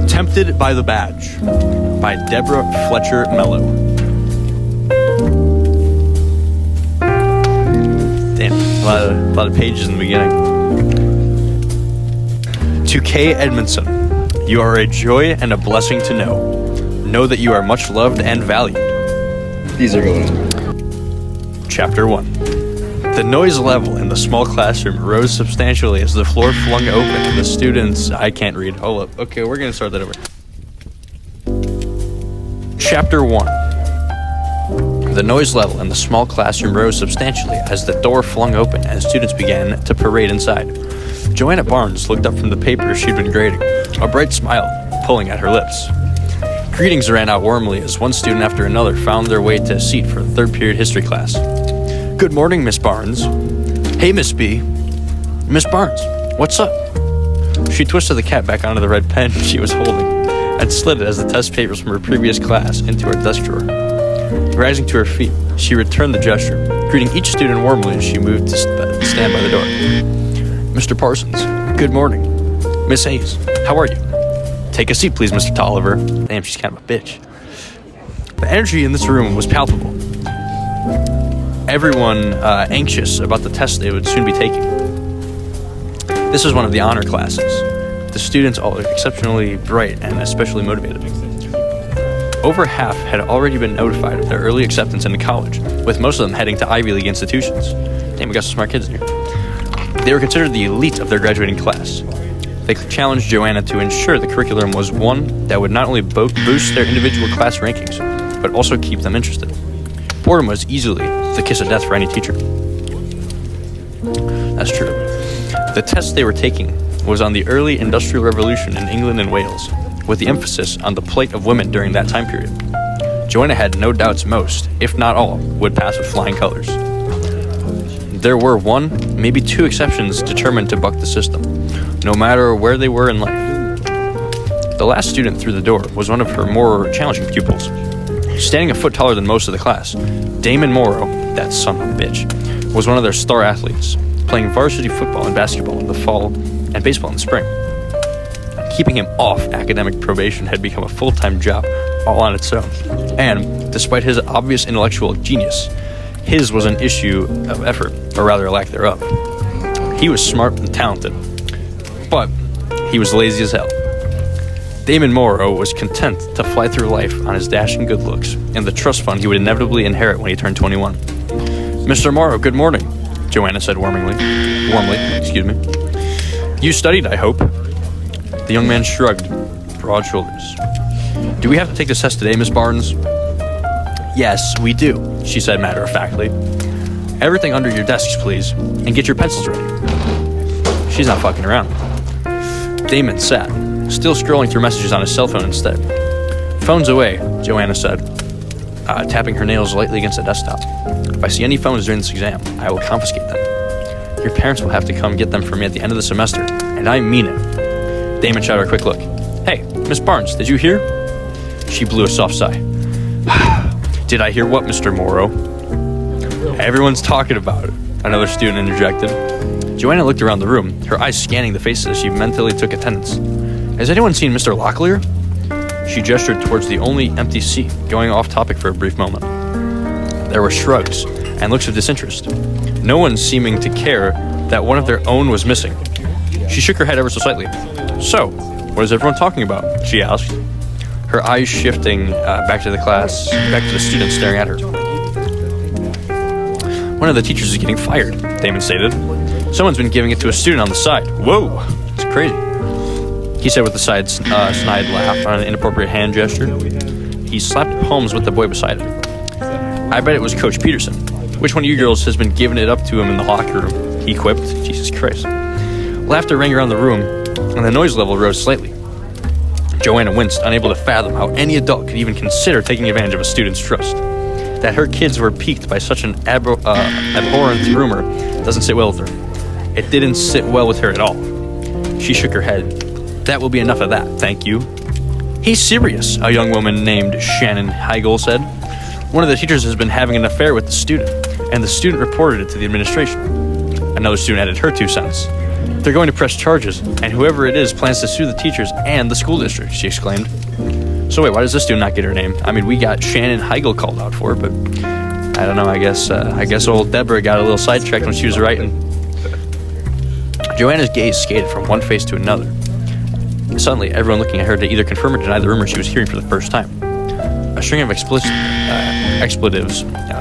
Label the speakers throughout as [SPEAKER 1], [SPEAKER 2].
[SPEAKER 1] Tempted by the Badge by Deborah Fletcher Mello. Damn, a lot of pages in the beginning. To Kay Edmondson, you are a joy and a blessing to know. Know that you are much loved and valued.
[SPEAKER 2] These are going on.
[SPEAKER 1] Chapter 1. The noise level in the small classroom rose substantially as the floor flung open and the students... I can't read. Hold up. Okay, we're going to start that over. Chapter 1. The noise level in the small classroom rose substantially as the door flung open and students began to parade inside. Joanna Barnes looked up from the paper she'd been grading, a bright smile pulling at her lips. Greetings ran out warmly as one student after another found their way to a seat for the third period history class. Good morning, Miss Barnes. Hey, Miss B. Miss Barnes, what's up? She twisted the cap back onto the red pen she was holding and slid it as the test papers from her previous class into her desk drawer. Rising to her feet, she returned the gesture, greeting each student warmly as she moved to stand by the door. Mr. Parsons, good morning. Miss Hayes, how are you? Take a seat, please, Mr. Tolliver. Damn, she's kind of a bitch. The energy in this room was palpable. Everyone anxious about the test they would soon be taking. This was one of the honor classes. The students all exceptionally bright and especially motivated. Over half had already been notified of their early acceptance into college, with most of them heading to Ivy League institutions. Damn, we got some smart kids in here. They were considered the elite of their graduating class. They challenged Joanna to ensure the curriculum was one that would not only boost their individual class rankings, but also keep them interested. Boredom was easily the kiss of death for any teacher. That's true. The test they were taking was on the early Industrial Revolution in England and Wales, with the emphasis on the plight of women during that time period. Joanna had no doubts most, if not all, would pass with flying colors. There were one, maybe two exceptions determined to buck the system, no matter where they were in life. The last student through the door was one of her more challenging pupils. Standing a foot taller than most of the class, Damon Morrow, that son of a bitch, was one of their star athletes, playing varsity football and basketball in the fall and baseball in the spring. Keeping him off academic probation had become a full-time job all on its own, and despite his obvious intellectual genius, his was an issue of effort, or rather a lack thereof. He was smart and talented, but he was lazy as hell. Damon Morrow was content to fly through life on his dashing good looks and the trust fund he would inevitably inherit when he turned 21. Mr. Morrow, good morning, Joanna said warmly. You studied, I hope. The young man shrugged broad shoulders. Do we have to take this test today, Miss Barnes? Yes, we do, she said matter-of-factly. Everything under your desks, please, and get your pencils ready. She's not fucking around. Damon sat, still scrolling through messages on his cell phone instead. Phones away, Joanna said, tapping her nails lightly against the desktop. If I see any phones during this exam, I will confiscate them. Your parents will have to come get them for me at the end of the semester, and I mean it. Damon shot her a quick look. Hey, Miss Barnes, did you hear? She blew a soft sigh. Did I hear what, Mr. Morrow? Everyone's talking about it, another student interjected. Joanna looked around the room, her eyes scanning the faces as she mentally took attendance. Has anyone seen Mr. Locklear? She gestured towards the only empty seat, going off topic for a brief moment. There were shrugs and looks of disinterest, no one seeming to care that one of their own was missing. She shook her head ever so slightly. So, what is everyone talking about? She asked, her eyes shifting back to the class, back to the students staring at her. One of the teachers is getting fired, Damon stated. Someone's been giving it to a student on the side. Whoa, it's crazy, he said with a snide laugh on an inappropriate hand gesture. He slapped palms with the boy beside him. I bet it was Coach Peterson. Which one of you girls has been giving it up to him in the locker room? He quipped. Jesus Christ. Laughter rang around the room, and the noise level rose slightly. Joanna winced, unable to fathom how any adult could even consider taking advantage of a student's trust. That her kids were piqued by such an abhorrent rumor doesn't sit well with her. It didn't sit well with her at all. She shook her head. That will be enough of that, thank you. He's serious, a young woman named Shannon Heigl said. One of the teachers has been having an affair with the student, and the student reported it to the administration. Another student added her 2 cents. They're going to press charges, and whoever it is plans to sue the teachers and the school district, she exclaimed. So wait, why does this student not get her name? I mean, we got Shannon Heigl called out for it, but I don't know, I guess old Deborah got a little sidetracked when she was writing. Joanna's gaze skated from one face to another. Suddenly, everyone looking at her to either confirm or deny the rumor she was hearing for the first time. A string of expletives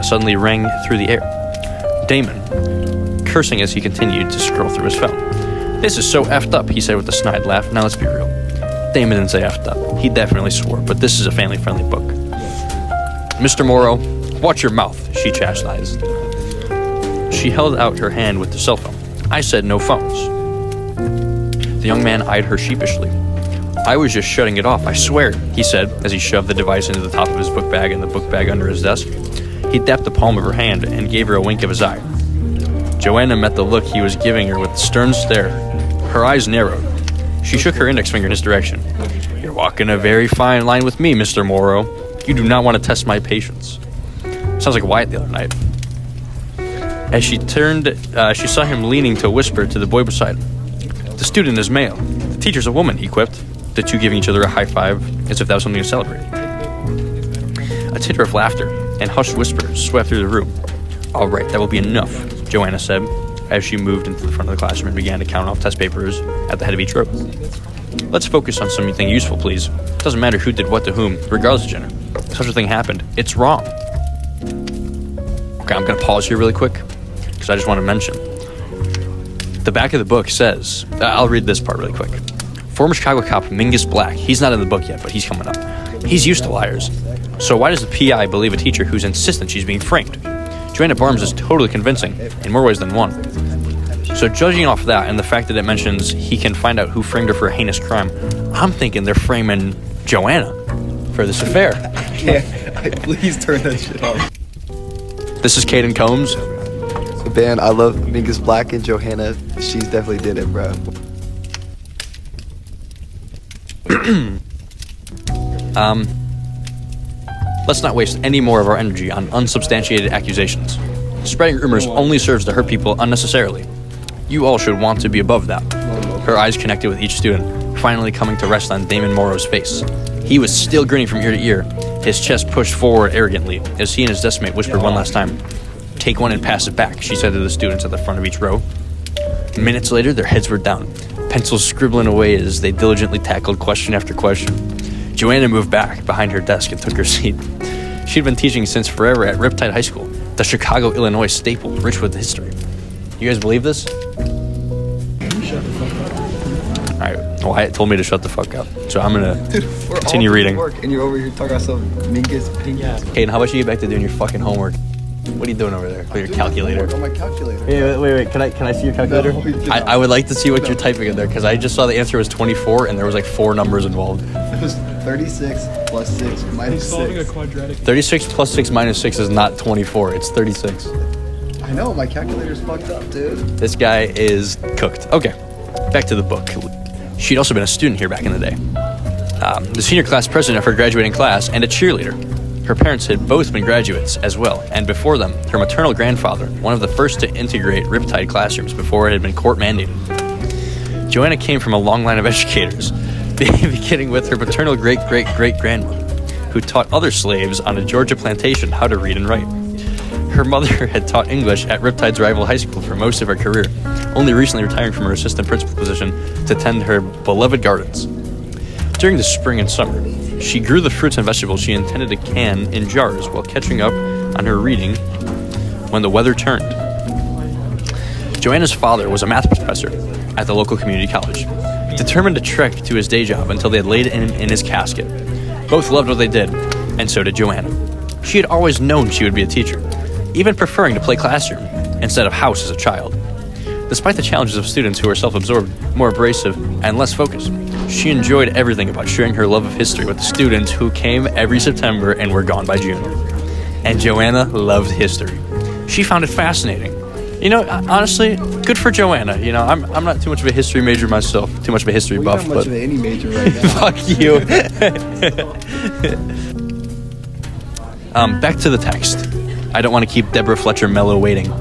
[SPEAKER 1] suddenly rang through the air. Damon, cursing as he continued to scroll through his phone. This is so effed up, he said with a snide laugh. Now let's be real. Damon didn't say effed up. He definitely swore, but this is a family-friendly book. Mr. Morrow, watch your mouth, she chastised. She held out her hand with the cell phone. I said no phones. The young man eyed her sheepishly. I was just shutting it off, I swear, he said as he shoved the device into the top of his book bag and the book bag under his desk. He dapped the palm of her hand and gave her a wink of his eye. Joanna met the look he was giving her with a stern stare. Her eyes narrowed. She shook her index finger in his direction. You're walking a very fine line with me, Mr. Morrow. You do not want to test my patience. Sounds like Wyatt the other night. As she turned, she saw him leaning to whisper to the boy beside him. The student is male. The teacher's a woman, he quipped, the two giving each other a high five as if that was something to celebrate. A titter of laughter and hushed whispers swept through the room. All right, that will be enough, Joanna said, as she moved into the front of the classroom and began to count off test papers at the head of each row. Let's focus on something useful, please. It doesn't matter who did what to whom, regardless of gender. If such a thing happened, it's wrong. Okay, I'm going to pause here really quick, because I just want to mention. The back of the book says, I'll read this part really quick. Former Chicago cop Mingus Black, he's not in the book yet, but he's coming up. He's used to liars. So why does the PI believe a teacher who's insistent she's being framed? Joanna Barnes is totally convincing, in more ways than one. So judging off that and the fact that it mentions he can find out who framed her for a heinous crime, I'm thinking they're framing Joanna for this affair.
[SPEAKER 2] Please turn that shit off.
[SPEAKER 1] This is Caden Combs.
[SPEAKER 2] Man, I love Mingus Black and Johanna. She's definitely did it, bro.
[SPEAKER 1] Let's not waste any more of our energy on unsubstantiated accusations. Spreading rumors only serves to hurt people unnecessarily. You all should want to be above that. Her eyes connected with each student, finally coming to rest on Damon Morrow's face. He was still grinning from ear to ear, his chest pushed forward arrogantly, as he and his deskmate whispered one last time. Take one and pass it back, she said to the students at the front of each row. Minutes later, their heads were down, pencils scribbling away as they diligently tackled question after question. Joanna moved back behind her desk and took her seat. She'd been teaching since forever at Riptide High School, the Chicago, Illinois staple rich with history. You guys believe this? Alright, Wyatt told me to shut the fuck up, so I'm gonna continue reading.
[SPEAKER 2] Work and you're over here talking about some Mingus.
[SPEAKER 1] Caden, how about you get back to doing your fucking homework? What are you doing over there? With your calculator?
[SPEAKER 2] On my calculator.
[SPEAKER 1] Wait. Can I see your calculator?
[SPEAKER 2] No,
[SPEAKER 1] I would like to see what you're typing in there, because I just saw the answer was 24 and there was like 4 numbers involved.
[SPEAKER 2] It was 36 plus 6 minus 6.
[SPEAKER 1] 36 plus 6 minus 6 is not 24, it's 36.
[SPEAKER 2] I know, my calculator's fucked up, dude.
[SPEAKER 1] This guy is cooked. Okay, back to the book. She'd also been a student here back in the day. The senior class president of her graduating class and a cheerleader. Her parents had both been graduates as well, and before them, her maternal grandfather, one of the first to integrate Riptide classrooms before it had been court mandated. Joanna came from a long line of educators, beginning with her paternal great-great-great-grandmother, who taught other slaves on a Georgia plantation how to read and write. Her mother had taught English at Riptide's rival high school for most of her career, only recently retiring from her assistant principal position to tend her beloved gardens. During the spring and summer, she grew the fruits and vegetables she intended to can in jars while catching up on her reading when the weather turned. Joanna's father was a math professor at the local community college, determined to trek to his day job until they had laid him in his casket. Both loved what they did, and so did Joanna. She had always known she would be a teacher, even preferring to play classroom instead of house as a child. Despite the challenges of students who were self-absorbed, more abrasive, and less focused, she enjoyed everything about sharing her love of history with the students who came every September and were gone by June. And Joanna loved history. She found it fascinating. You know, honestly, good for Joanna. You know, I'm not too much of a history major myself, too much of a history buff,
[SPEAKER 2] You're not much
[SPEAKER 1] but
[SPEAKER 2] of any major right now.
[SPEAKER 1] fuck you. Back to the text. I don't want to keep Deborah Fletcher Mello waiting.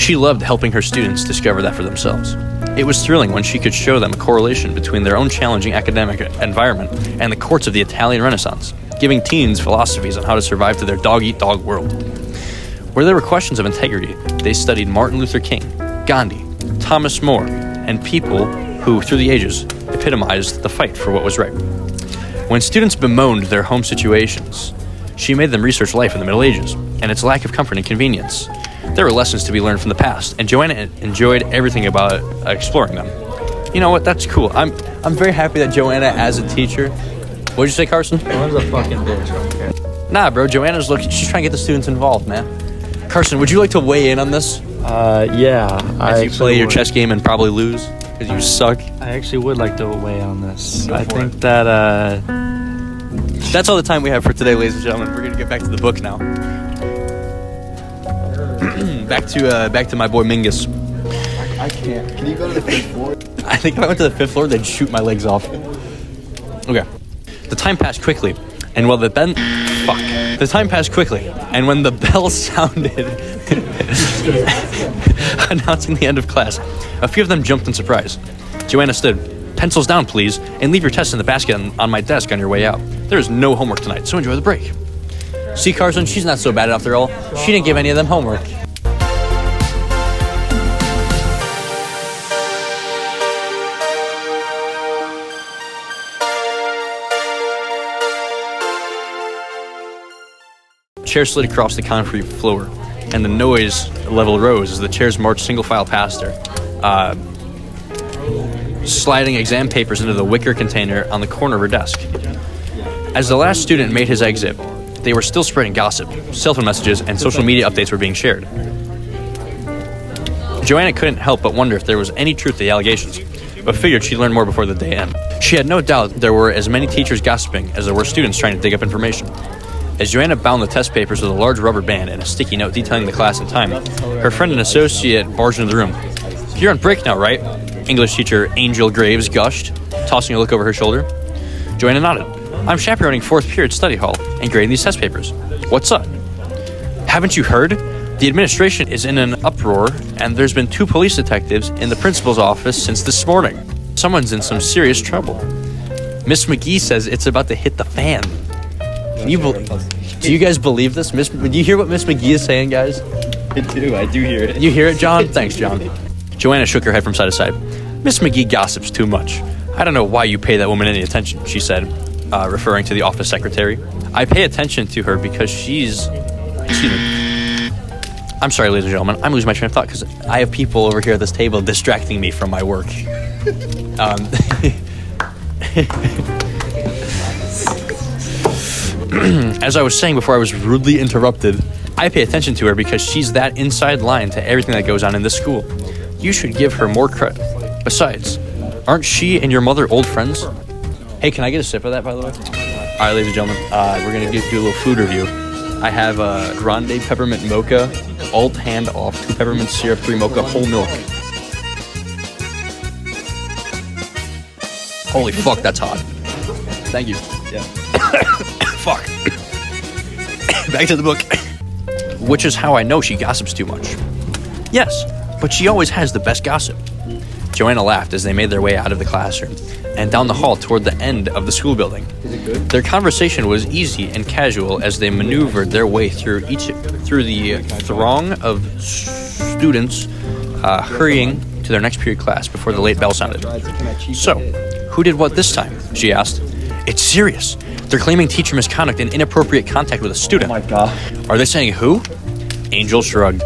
[SPEAKER 1] She loved helping her students discover that for themselves. It was thrilling when she could show them a correlation between their own challenging academic environment and the courts of the Italian Renaissance, giving teens philosophies on how to survive to their dog-eat-dog world. Where there were questions of integrity, they studied Martin Luther King, Gandhi, Thomas More, and people who, through the ages, epitomized the fight for what was right. When students bemoaned their home situations, she made them research life in the Middle Ages and its lack of comfort and convenience. There were lessons to be learned from the past, and Joanna enjoyed everything about exploring them. You know what? That's cool. I'm very happy that Joanna, as a teacher... What'd you say, Carson?
[SPEAKER 3] Joanna's a fucking bitch.
[SPEAKER 1] Nah, bro. Joanna's looking... She's trying to get the students involved, man. Carson, would you like to weigh in on this?
[SPEAKER 3] Yeah.
[SPEAKER 1] As you play your chess game and probably lose because you suck.
[SPEAKER 3] I actually would like to weigh on this. I think that,
[SPEAKER 1] That's all the time we have for today, ladies and gentlemen. We're gonna get back to the book now. back to my boy Mingus.
[SPEAKER 2] I can't. Can you go to the 5th floor?
[SPEAKER 1] I think if I went to the 5th floor, they'd shoot my legs off. Okay. The time passed quickly, and when the bell sounded, announcing the end of class, a few of them jumped in surprise. Joanna stood. "Pencils down, please, and leave your tests in the basket on my desk on your way out. There is no homework tonight, so enjoy the break." See, Carson, she's not so bad after all. She didn't give any of them homework. Chairs slid across the concrete floor, and the noise level rose as the chairs marched single file past her, sliding exam papers into the wicker container on the corner of her desk. As the last student made his exit, they were still spreading gossip, cell phone messages, and social media updates were being shared. Joanna couldn't help but wonder if there was any truth to the allegations, but figured she'd learn more before the day ended. She had no doubt there were as many teachers gossiping as there were students trying to dig up information. As Joanna bound the test papers with a large rubber band and a sticky note detailing the class and time, her friend and associate barged into the room. "You're on break now, right?" English teacher Angel Graves gushed, tossing a look over her shoulder. Joanna nodded. "I'm chaperoning 4th period study hall and grading these test papers. What's up?" "Haven't you heard? The administration is in an uproar, and there's been 2 police detectives in the principal's office since this morning. Someone's in some serious trouble. Miss McGee says it's about to hit the fan." Do you guys believe this? Do you hear what Miss McGee is saying, guys?
[SPEAKER 3] I do hear it.
[SPEAKER 1] You hear it, John? Thanks, John. Joanna shook her head from side to side. "Miss McGee gossips too much. I don't know why you pay that woman any attention," she said, referring to the office secretary. "I pay attention to her because she's..." Excuse me. I'm sorry, ladies and gentlemen. I'm losing my train of thought because I have people over here at this table distracting me from my work. As I was saying before I was rudely interrupted, I pay attention to her because she's that inside line to everything that goes on in this school. You should give her more credit. Besides, aren't she and your mother old friends? Hey, can I get a sip of that, by the way? All right, ladies and gentlemen, we're going to do a little food review. I have a grande peppermint mocha, alt hand off, 2 peppermint syrup, 3 mocha, whole milk. Holy fuck, that's hot. Thank you.
[SPEAKER 3] Yeah.
[SPEAKER 1] Fuck. Back to the book. Which is how I know she gossips too much. Yes, but she always has the best gossip. Joanna laughed as they made their way out of the classroom and down the hall toward the end of the school building.
[SPEAKER 2] Is it good?
[SPEAKER 1] Their conversation was easy and casual as they maneuvered their way through the throng of students hurrying to their next period class before the late bell sounded. "So, who did what this time?" she asked. "It's serious. They're claiming teacher misconduct and inappropriate contact with a student."
[SPEAKER 3] Oh my god.
[SPEAKER 1] "Are they saying who?" Angel shrugged.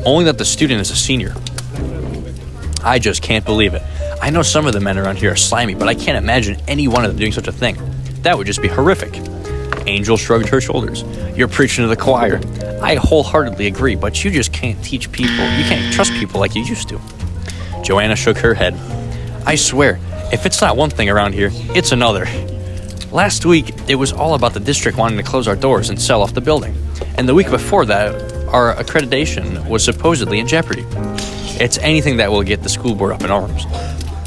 [SPEAKER 1] "Only that the student is a senior." "I just can't believe it. I know some of the men around here are slimy, but I can't imagine any one of them doing such a thing. That would just be horrific." Angel shrugged her shoulders. "You're preaching to the choir. I wholeheartedly agree, but you just can't teach people. You can't trust people like you used to." Joanna shook her head. "I swear, if it's not one thing around here, it's another. Last week, it was all about the district wanting to close our doors and sell off the building. And the week before that, our accreditation was supposedly in jeopardy. It's anything that will get the school board up in arms.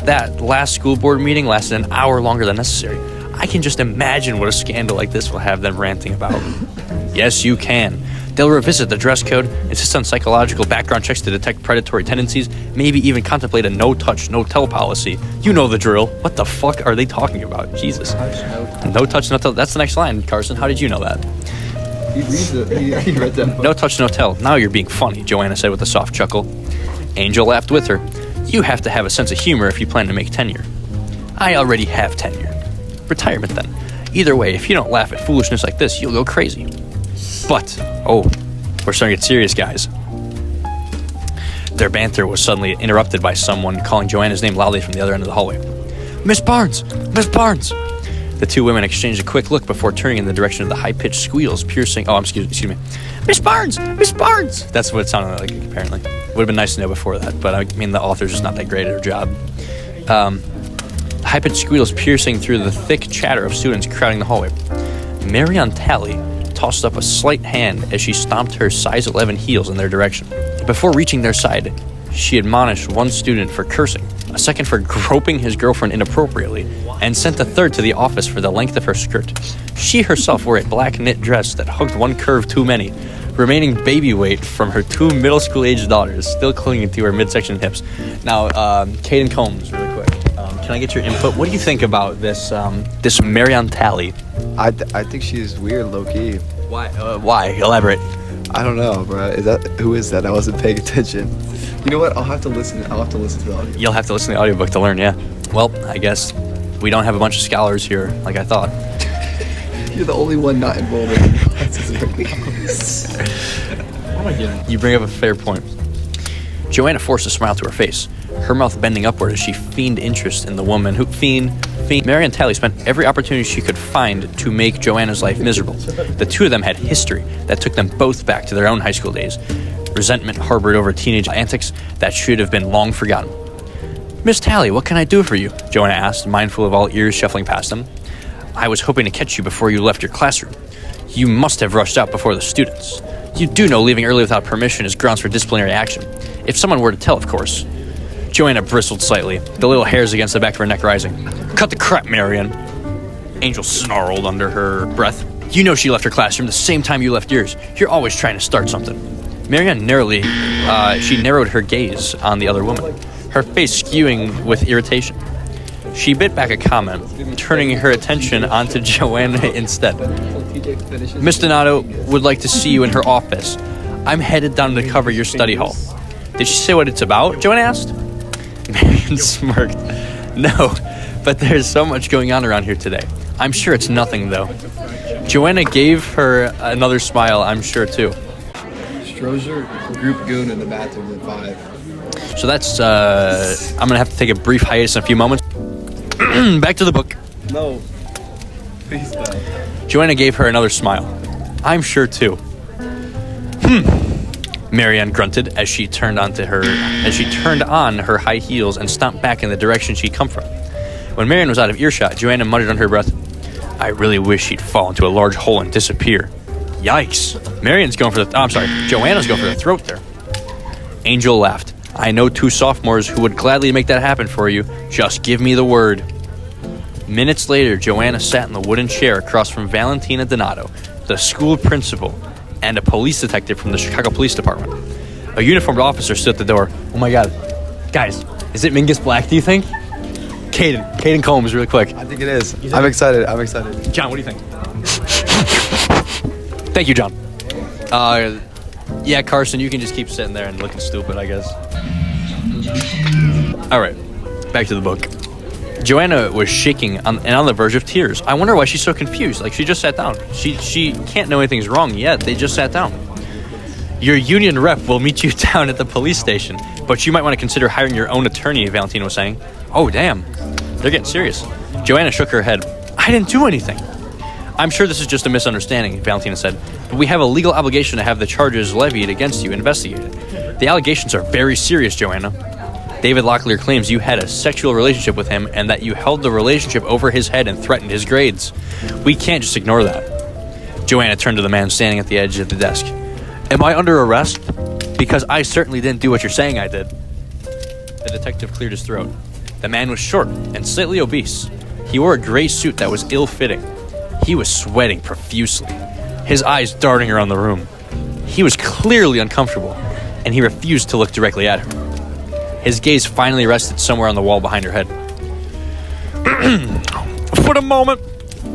[SPEAKER 1] That last school board meeting lasted an hour longer than necessary. I can just imagine what a scandal like this will have them ranting about." "Yes, you can. They'll revisit the dress code, insist on psychological background checks to detect predatory tendencies, maybe even contemplate a no-touch, no-tell policy. You know the drill. What the fuck are they talking about? Jesus. No touch, no tell. That's the next line, Carson. How did you know that?
[SPEAKER 2] He read that.
[SPEAKER 1] No touch, no tell. Now you're being funny, Joanna said with a soft chuckle. Angel laughed with her. You have to have a sense of humor if you plan to make tenure. I already have tenure. Retirement then. Either way, if you don't laugh at foolishness like this, you'll go crazy. But, we're starting to get serious, guys. Their banter was suddenly interrupted by someone calling Joanna's name loudly from the other end of the hallway. Miss Barnes! Miss Barnes! The two women exchanged a quick look before turning in the direction of the high-pitched squeals piercing... excuse me. Miss Barnes! Miss Barnes! That's what it sounded like, apparently. Would have been nice to know before that, but I mean, the author's just not that great at her job. High-pitched squeals piercing through the thick chatter of students crowding the hallway. Marion Talley tossed up a slight hand as she stomped her size 11 heels in their direction. Before reaching their side, she admonished one student for cursing, a second for groping his girlfriend inappropriately, and sent a third to the office for the length of her skirt. She herself wore a black knit dress that hugged one curve too many, remaining baby weight from her two middle school-aged daughters, still clinging to her midsection hips. Now, Caden Combs, really quick. Can I get your input? What do you think about this this Marion Talley?
[SPEAKER 2] I think she's weird, low-key.
[SPEAKER 1] Why? Elaborate.
[SPEAKER 2] I don't know, bro. Who is that? I wasn't paying attention. You know what? I'll have to listen to the audio.
[SPEAKER 1] You'll have to listen to the audiobook to learn, yeah. Well, I guess we don't have a bunch of scholars here, like I thought.
[SPEAKER 2] You're the only one not involved in the classes.
[SPEAKER 1] What am I getting? You bring up a fair point. Joanna forced a smile to her face, her mouth bending upward as she feigned interest in the woman who... Marion Talley spent every opportunity she could find to make Joanna's life miserable. The two of them had history that took them both back to their own high school days. Resentment harbored over teenage antics that should have been long forgotten. Miss Talley, what can I do for you? Joanna asked, mindful of all ears shuffling past them. I was hoping to catch you before you left your classroom. You must have rushed out before the students. You do know leaving early without permission is grounds for disciplinary action. If someone were to tell, of course. Joanna bristled slightly, the little hairs against the back of her neck rising. Cut the crap, Marion. Angel snarled under her breath. You know she left her classroom the same time you left yours. You're always trying to start something. Marion she narrowed her gaze on the other woman, her face skewing with irritation. She bit back a comment, turning her attention onto Joanna instead. Miss Donato would like to see you in her office. I'm headed down to cover your study hall. Did she say what it's about? Joanna asked. Marion smirked. No, but there's so much going on around here today. I'm sure it's nothing, though. Joanna gave her another smile, I'm sure, too.
[SPEAKER 2] Strozer, group goon in the bathroom in 5.
[SPEAKER 1] So that's, I'm going to have to take a brief hiatus in a few moments. Back to the book.
[SPEAKER 2] No. Please don't.
[SPEAKER 1] Joanna gave her another smile. I'm sure, too. Marianne grunted as she turned on her high heels and stomped back in the direction she'd come from. When Marianne was out of earshot, Joanna muttered under her breath, I really wish she'd fall into a large hole and disappear. Yikes. Joanna's going for the throat there. Angel laughed. I know 2 sophomores who would gladly make that happen for you. Just give me the word. Minutes later, Joanna sat in the wooden chair across from Valentina Donato, the school principal, and a police detective from the Chicago Police Department. A uniformed officer stood at the door. Oh my god. Guys, is it Mingus Black, do you think? Caden Combs, really quick.
[SPEAKER 2] I think it is. I'm excited.
[SPEAKER 1] John, what do you think? Thank you, John. Yeah, Carson, you can just keep sitting there and looking stupid, I guess. All right, back to the book. Joanna was shaking and on the verge of tears. I wonder why she's so confused. Like, she just sat down. She can't know anything's wrong yet. They just sat down. Your union rep will meet you down at the police station, but you might want to consider hiring your own attorney, Valentina was saying. Oh, damn. They're getting serious. Joanna shook her head. I didn't do anything. I'm sure this is just a misunderstanding, Valentina said, but we have a legal obligation to have the charges levied against you investigated. The allegations are very serious, Joanna. David Locklear claims you had a sexual relationship with him and that you held the relationship over his head and threatened his grades. We can't just ignore that. Joanna turned to the man standing at the edge of the desk. Am I under arrest? Because I certainly didn't do what you're saying I did. The detective cleared his throat. The man was short and slightly obese. He wore a gray suit that was ill-fitting. He was sweating profusely, his eyes darting around the room. He was clearly uncomfortable, and he refused to look directly at her. His gaze finally rested somewhere on the wall behind her head. For the moment,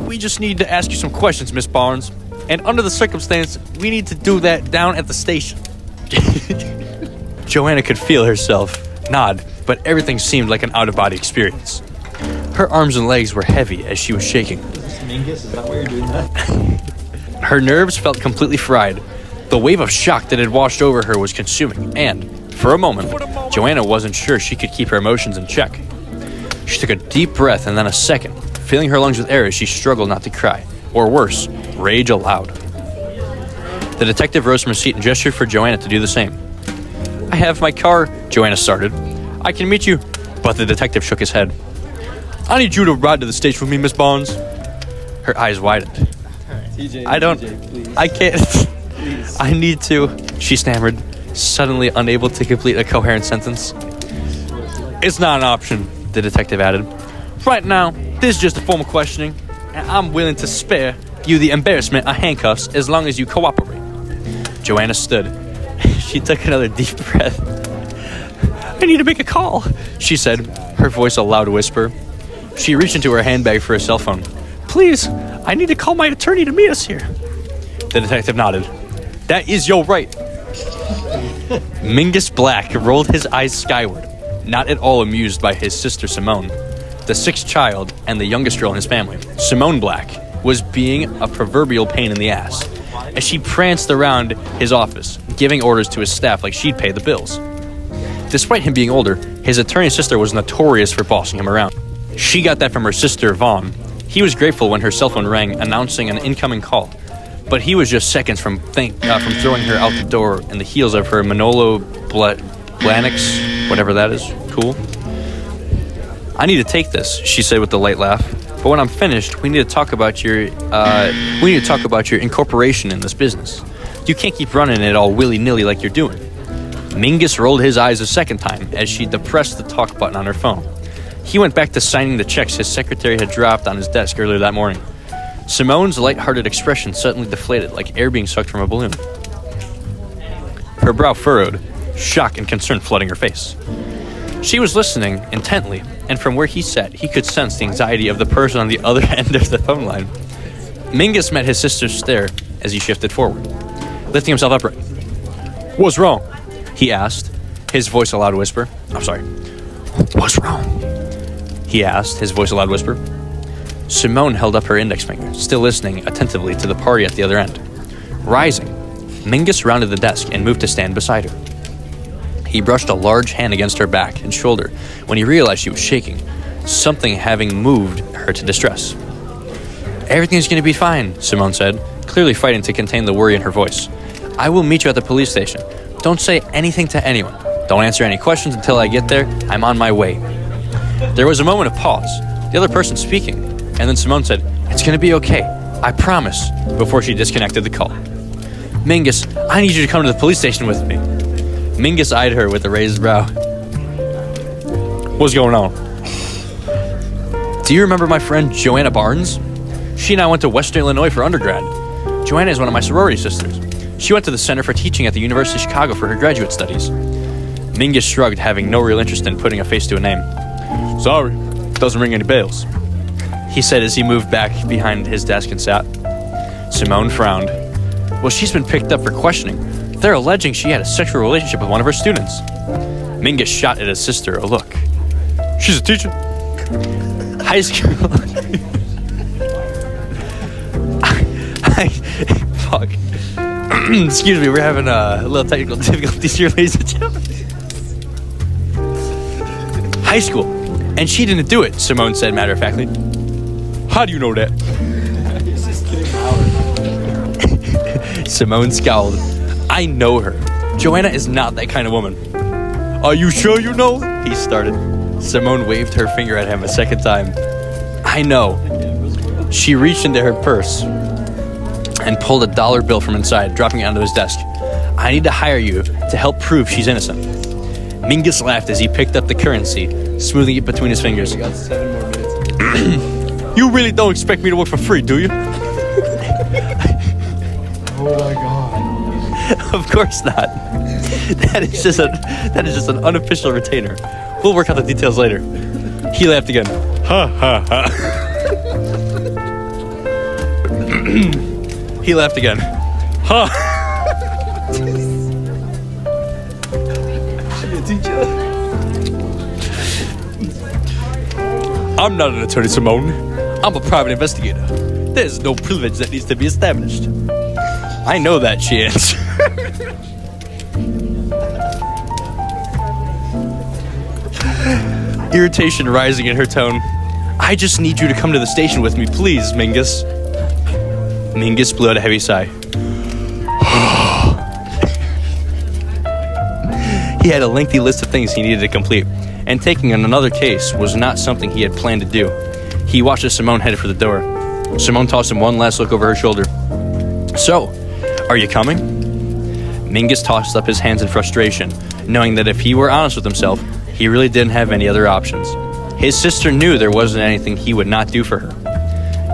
[SPEAKER 1] we just need to ask you some questions, Miss Barnes. And under the circumstance, we need to do that down at the station. Joanna could feel herself nod, but everything seemed like an out-of-body experience. Her arms and legs were heavy as she was shaking.
[SPEAKER 3] Mingus, is that why you're doing that?
[SPEAKER 1] Her nerves felt completely fried. The wave of shock that had washed over her was consuming, and, for a moment, Joanna wasn't sure she could keep her emotions in check. She took a deep breath and then a second, filling her lungs with air as she struggled not to cry, or worse, rage aloud. The detective rose from his seat and gestured for Joanna to do the same. I have my car, Joanna started. I can meet you, but the detective shook his head. I need you to ride to the station with me, Miss Barnes. Her eyes widened. I can't. I need to, she stammered, suddenly unable to complete a coherent sentence. It's not an option, the detective added. Right now, this is just a formal questioning, and I'm willing to spare you the embarrassment of handcuffs as long as you cooperate. Joanna stood. She took another deep breath. I need to make a call, she said, her voice a loud whisper. She reached into her handbag for a cell phone. Please, I need to call my attorney to meet us here. The detective nodded. That is your right. Mingus Black rolled his eyes skyward, not at all amused by his sister Simone, the sixth child and the youngest girl in his family. Simone Black was being a proverbial pain in the ass, as she pranced around his office, giving orders to his staff like she'd pay the bills. Despite him being older, his attorney sister was notorious for bossing him around. She got that from her sister, Vaughn. He was grateful when her cell phone rang, announcing an incoming call, but he was just seconds from throwing her out the door in the heels of her Manolo Blanix, whatever that is. Cool. I need to take this, she said with a light laugh. But when I'm finished, we need to talk about your incorporation in this business. You can't keep running it all willy-nilly like you're doing. Mingus rolled his eyes a second time as she depressed the talk button on her phone. He went back to signing the checks his secretary had dropped on his desk earlier that morning. Simone's light-hearted expression suddenly deflated like air being sucked from a balloon. Her brow furrowed, shock and concern flooding her face. She was listening intently, and from where he sat, he could sense the anxiety of the person on the other end of the phone line. Mingus met his sister's stare as he shifted forward, lifting himself upright. What's wrong? He asked, his voice a loud whisper. I'm sorry. What's wrong? He asked, his voice a loud whisper. Simone held up her index finger, still listening attentively to the party at the other end. Rising, Mingus rounded the desk and moved to stand beside her. He brushed a large hand against her back and shoulder when he realized she was shaking, something having moved her to distress. Everything's going to be fine, Simone said, clearly fighting to contain the worry in her voice. I will meet you at the police station. Don't say anything to anyone. Don't answer any questions until I get there. I'm on my way. There was a moment of pause, the other person speaking, and then Simone said, It's going to be okay. I promise, before she disconnected the call. Mingus, I need you to come to the police station with me. Mingus eyed her with a raised brow. What's going on? Do you remember my friend Joanna Barnes? She and I went to Western Illinois for undergrad. Joanna is one of my sorority sisters. She went to the Center for Teaching at the University of Chicago for her graduate studies. Mingus shrugged, having no real interest in putting a face to a name. Sorry, doesn't ring any bells, he said as he moved back behind his desk and sat. Simone frowned. Well, she's been picked up for questioning. They're alleging she had a sexual relationship with one of her students. Mingus shot at his sister a look. She's a teacher. High school. Fuck. Excuse me, we're having a little technical difficulties here, ladies and gentlemen. High school. And she didn't do it, Simone said matter-of-factly. How do you know that? Simone scowled. I know her. Joanna is not that kind of woman. Are you sure you know? He started. Simone waved her finger at him a second time. I know. She reached into her purse and pulled a $1 bill from inside, dropping it onto his desk. I need to hire you to help prove she's innocent. Mingus laughed as he picked up the currency, smoothing it between his fingers.
[SPEAKER 2] We got 7 more minutes.
[SPEAKER 1] You really don't expect me to work for free, do you?
[SPEAKER 2] Oh my god.
[SPEAKER 1] Of course not. That is just an unofficial retainer. We'll work out the details later. He laughed again. Ha ha ha. He laughed again. Ha. I'm not an attorney, Simone. I'm a private investigator. There's no privilege that needs to be established. I know that, she answered. Irritation rising in her tone. I just need you to come to the station with me, please, Mingus. Mingus blew out a heavy sigh. He had a lengthy list of things he needed to complete, and taking on another case was not something he had planned to do. He watched as Simone headed for the door. Simone tossed him one last look over her shoulder. So, are you coming? Mingus tossed up his hands in frustration, knowing that if he were honest with himself, he really didn't have any other options. His sister knew there wasn't anything he would not do for her.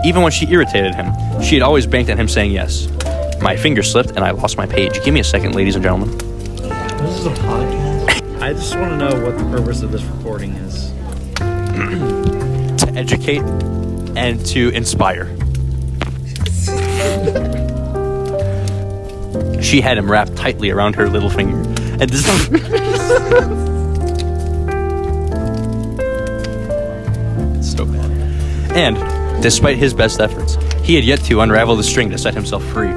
[SPEAKER 1] Even when she irritated him, she had always banked on him saying yes. My finger slipped and I lost my page. Give me a second, ladies and gentlemen.
[SPEAKER 3] This is a podcast. I just want to know what the purpose of this recording is.
[SPEAKER 1] To educate and to inspire. She had him wrapped tightly around her little finger. And this it's so bad. And despite his best efforts, he had yet to unravel the string to set himself free.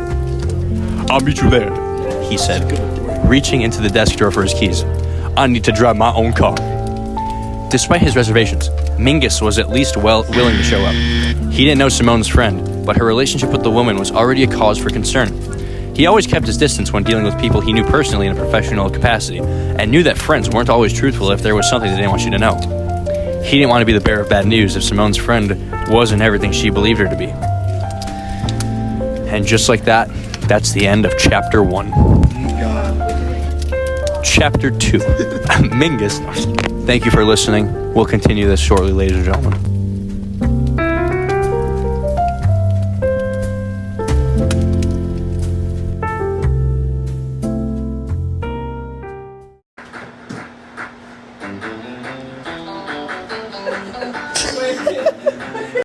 [SPEAKER 1] I'll meet you there, he said, reaching into the desk drawer for his keys. I need to drive my own car. Despite his reservations, Mingus was at least willing to show up. He didn't know Simone's friend, but her relationship with the woman was already a cause for concern. He always kept his distance when dealing with people he knew personally in a professional capacity, and knew that friends weren't always truthful if there was something they didn't want you to know. He didn't want to be the bearer of bad news if Simone's friend wasn't everything she believed her to be. And just like that, that's the end of Chapter 1. Chapter 2. Mingus. Thank you for listening. We'll continue this shortly, ladies and gentlemen.